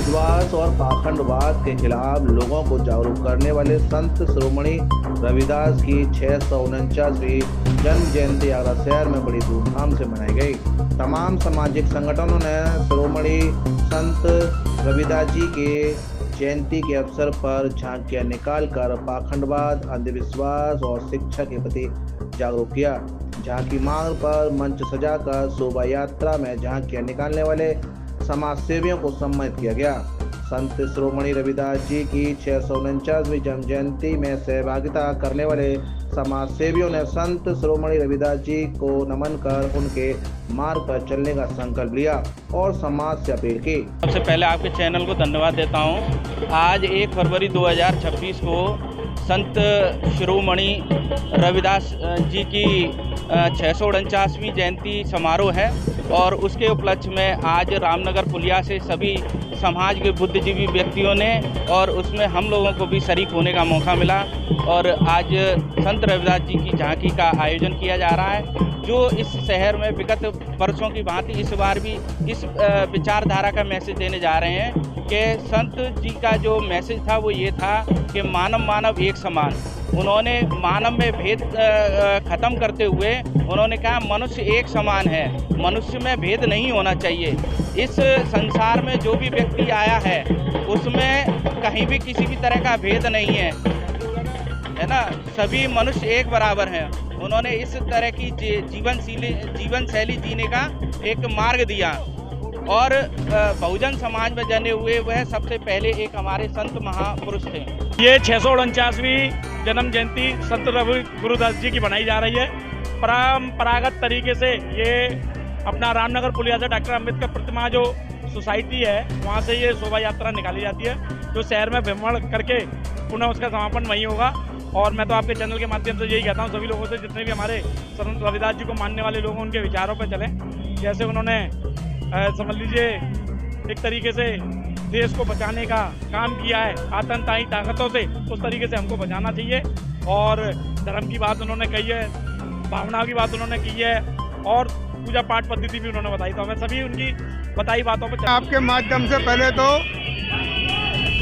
अंधविश्वास और पाखंडवाद के खिलाफ लोगों को जागरूक करने वाले संत शिरोमणि रविदास की 649वीं जन्म जयंती आगरा शहर में बड़ी धूमधाम से मनाई गई। तमाम सामाजिक संगठनों ने शिरोमणि संत रविदास जी के जयंती के अवसर पर झांकियां निकालकर पाखंडवाद, अंधविश्वास और शिक्षा के प्रति जागरूक किया। झांकी मार्ग पर मंच सजाकर शोभा यात्रा में झांकियां निकालने वाले समाज सेवियों को सम्मानित किया गया। संत शिरोमणि रविदास जी की 649वीं जन्म जयंती में सहभागिता करने वाले समाज सेवियों ने संत शिरोमणि रविदास जी को नमन कर उनके मार्ग पर चलने का संकल्प लिया और समाज से अपील की। सबसे पहले आपके चैनल को धन्यवाद देता हूं। आज 1 फरवरी 2026 को संत शिरोमणि रविदास जी की 649वीं जयंती समारोह है और उसके उपलक्ष्य में आज रामनगर पुलिया से सभी समाज के बुद्धिजीवी व्यक्तियों ने और उसमें हम लोगों को भी शरीक होने का मौका मिला और आज संत रविदास जी की झांकी का आयोजन किया जा रहा है, जो इस शहर में विगत वर्षों की भांति इस बार भी इस विचारधारा का मैसेज देने जा रहे हैं कि संत जी का जो मैसेज था वो ये था कि मानव मानव एक समान। उन्होंने मानव में भेद खत्म करते हुए उन्होंने कहा मनुष्य एक समान है, मनुष्य में भेद नहीं होना चाहिए। इस संसार में जो भी व्यक्ति आया है उसमें कहीं भी किसी भी तरह का भेद नहीं है ना, सभी मनुष्य एक बराबर हैं। उन्होंने इस तरह की जीवन शैली जीने का एक मार्ग दिया और बहुजन समाज में जने हुए वह सबसे पहले एक हमारे संत महापुरुष थे। ये 649वीं जन्म जयंती संत रवि गुरुदास जी की मनाई जा रही है। परंपरागत तरीके से ये अपना रामनगर पुलिया से डॉक्टर अम्बेडकर प्रतिमा जो सोसाइटी है वहाँ से ये शोभा यात्रा निकाली जाती है, जो शहर में भ्रमण करके पुनः उसका समापन वहीं होगा। और मैं तो आपके चैनल के माध्यम से यही कहता हूँ सभी लोगों से, जितने भी हमारे संत रविदास जी को मानने वाले लोग उनके विचारों पर चलें। जैसे उन्होंने समझ लीजिए एक तरीके से देश को बचाने का काम किया है आतंकवादी ताकतों से, उस तरीके से हमको बचाना चाहिए। और धर्म की बात उन्होंने कही है, भावना की बात उन्होंने की है और पूजा पाठ पद्धति भी उन्होंने बताई। तो हमें सभी उनकी बताई बातों पर आपके माध्यम से पहले तो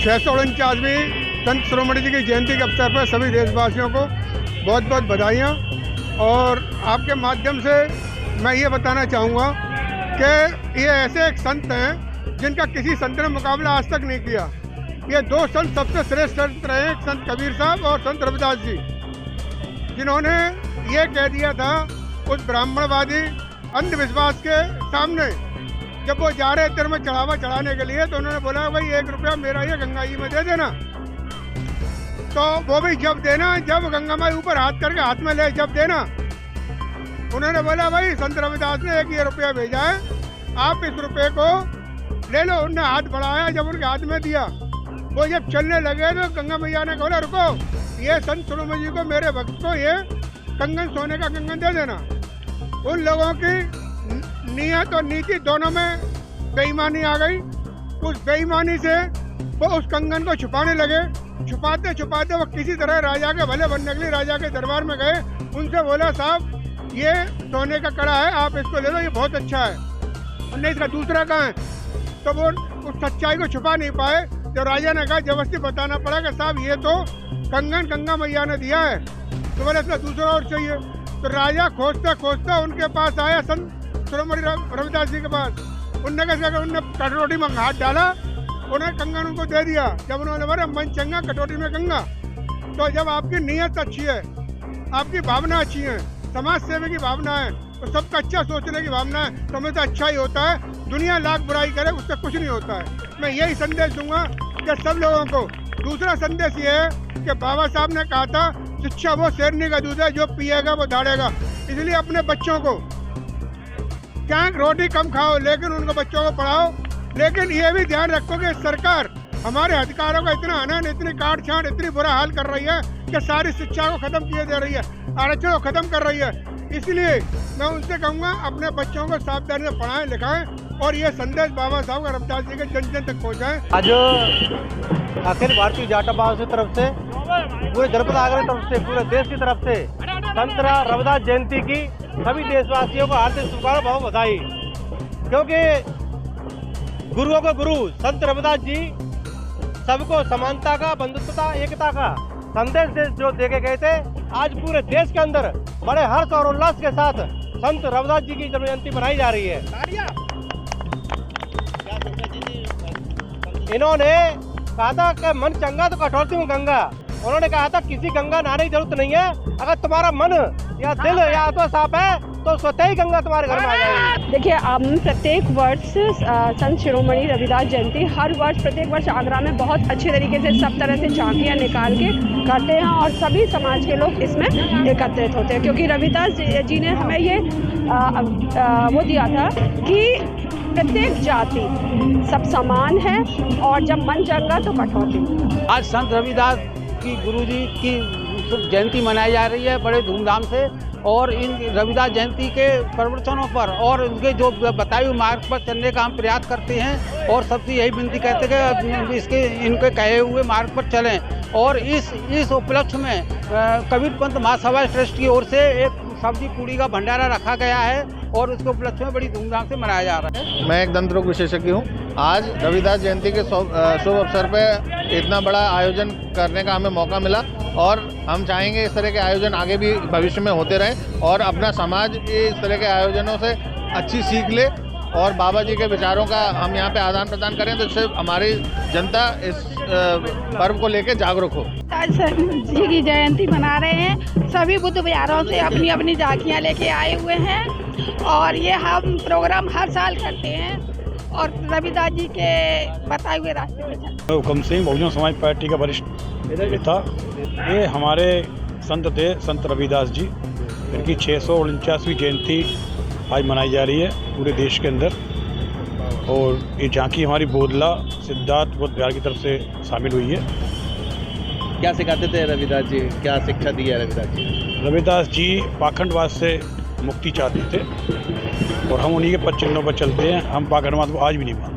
649वीं संत शिरोमणि जी की जयंती के अवसर पर सभी देशवासियों को बहुत बहुत बधाइयाँ। और आपके माध्यम से मैं ये बताना चाहूँगा कि ये ऐसे एक संत हैं जिनका किसी संत ने मुकाबला आज तक नहीं किया। ये 2 संत सबसे श्रेष्ठ संत रहे, संत कबीर साहब और संत रविदास जी, जिन्होंने ये कह दिया था उस ब्राह्मणवादी अंधविश्वास के सामने, जब वो जा रहे थे में चढ़ावा चढ़ाने के लिए, तो उन्होंने बोला भाई 1 रुपया मेरा ये गंगा जी में दे देना। तो वो भी जब देना, जब गंगा माई ऊपर हाथ करके हाथ में ले जब देना, उन्होंने बोला भाई संत रविदास ने 1 रुपया भेजा है, आप इस रुपये को ले लो। उनने हाथ बढ़ाया, जब उनके हाथ में दिया, वो जब चलने लगे तो गंगा मैया ने बोला रुको, ये संत शिरोमणि जी को, मेरे भक्त को ये कंगन, सोने का कंगन दे देना। उन लोगों की नियत और नीति दोनों में बेईमानी आ गई। उस बेईमानी से वो उस कंगन को छुपाने लगे। छुपाते छुपाते वो किसी तरह राजा के भले बनने के लिए राजा के दरबार में गए। उनसे बोला साहब ये सोने का कड़ा है, आप इसको ले लो, ये बहुत अच्छा है। उन्होंने इसका दूसरा कहा है, तो वो उस सच्चाई को छुपा नहीं पाए। जब राजा ने कहा, जबरदस्ती बताना पड़ा कि साहब ये तो कंगन गंगा मैया ने दिया है, तो बोले इसका दूसरा और चाहिए। तो राजा खोजता खोजता उनके पास आया, संत शिरोमणि रविदास जी के पास। उनने कैसे, उनने कटोरी में हाथ डाला, उन्हें कंगन उनको दे दिया। जब उन्होंने बोला मन चंगा कटोरी में गंगा। तो जब आपकी नीयत अच्छी है, आपकी भावना अच्छी है, समाज सेवा की भावना है, तो सबका अच्छा सोचने की भावना है, तो हमें तो अच्छा ही होता है। दुनिया लाख बुराई करे उससे कुछ नहीं होता है। मैं यही संदेश दूंगा कि सब लोगों को। दूसरा संदेश ये है कि बाबा साहब ने कहा था शिक्षा वो शेरनी का दूध है, जो पिएगा वो दौड़ेगा। इसलिए अपने बच्चों को क्या रोटी कम खाओ, लेकिन उनको बच्चों को पढ़ाओ। लेकिन ये भी ध्यान रखो कि सरकार हमारे अधिकारों का इतना अनन, इतनी काट छाट, इतनी बुरा हाल कर रही है कि सारी शिक्षा को खत्म किए दे रही है, आरक्षण को खत्म कर रही है। इसलिए मैं उनसे कहूँगा अपने बच्चों को सावधानी से पढ़ाएं लिखाएं और ये संदेश बाबा साहब का रविदास जी के जन जन तक पहुँचाएं। आज अखिल भारतीय जाटा महासभा की तरफ से, पूरे जनपद आगरा की तरफ से, पूरे देश की तरफ से संत रविदास जयंती की सभी देशवासियों को हार्दिक शुभकामनाएं, बहुत बधाई। क्योंकि गुरुओं के गुरु संत रविदास जी सबको समानता का, बंधुत्वता, एकता का संदेश जो देके गए थे, आज पूरे देश के अंदर बड़े हर्ष और उल्लास के साथ संत रविदास जी की जन्म जयंती मनाई जा रही है। इन्होंने कहा था कि मन चंगा तो कटौती में गंगा। उन्होंने कहा था किसी गंगा नहाने की जरूरत नहीं है, अगर तुम्हारा मन या दिल या आत्मा साफ है तो स्वतः ही गंगा तुम्हारे घर में आ जाएगी। देखिए, हम प्रत्येक वर्ष संत शिरोमणि रविदास जयंती हर वर्ष प्रत्येक वर्ष आगरा में बहुत अच्छे तरीके से सब तरह से झांकियाँ निकाल के करते हैं और सभी समाज के लोग इसमें एकत्रित होते हैं, क्योंकि रविदास जी ने हमें ये वो दिया था कि प्रत्येक जाति सब समान है और जब मन चंगा तो कटौती। आज संत रविदास की गुरुजी की जयंती मनाई जा रही है बड़े धूमधाम से, और इन रविदास जयंती के प्रवचनों पर और उनके जो बताए हुए मार्ग पर चलने का हम प्रयास करते हैं और सबसे यही विनती करते हैं कि इनके कहे हुए मार्ग पर चलें। और इस उपलक्ष्य में कबीर पंथ महासभा ट्रस्ट की ओर से एक सब्जी पूड़ी का भंडारा रखा गया है और उसके उपलक्ष्य में बड़ी धूमधाम से मनाया जा रहा है। मैं एक दंत रोग विशेषज्ञ हूँ। आज रविदास जयंती के शुभ अवसर पर इतना बड़ा आयोजन करने का हमें मौका मिला और हम चाहेंगे इस तरह के आयोजन आगे भी भविष्य में होते रहें और अपना समाज इस तरह के आयोजनों से अच्छी सीख ले और बाबा जी के विचारों का हम यहाँ पे आदान प्रदान करें, तो इससे हमारी जनता इस पर्व को लेकर जागरूक हो। आज जी की जयंती मना रहे हैं, सभी बुद्ध विहारों से अपनी अपनी झांकियाँ लेके आए हुए हैं और ये हम प्रोग्राम हर साल करते हैं और रविदास जी के बताए हुए रास्ते पे चलते हैं। हुकम सिंह, बहुजन समाज पार्टी का वरिष्ठ नेता। ये हमारे संत थे, संत रविदास जी, इनकी 649वीं जयंती आज मनाई जा रही है पूरे देश के अंदर। और ये झांकी हमारी बोधला सिद्धार्थ बुद्ध विहार की तरफ से शामिल हुई है। क्या सिखाते थे रविदास जी, क्या शिक्षा दी है रविदास जी? रविदास जी पाखंडवाद से मुक्ति चाहते थे और हम उन्हीं के पद चिन्हों पर चलते हैं। हम पाखंडवाद को आज भी नहीं मानते।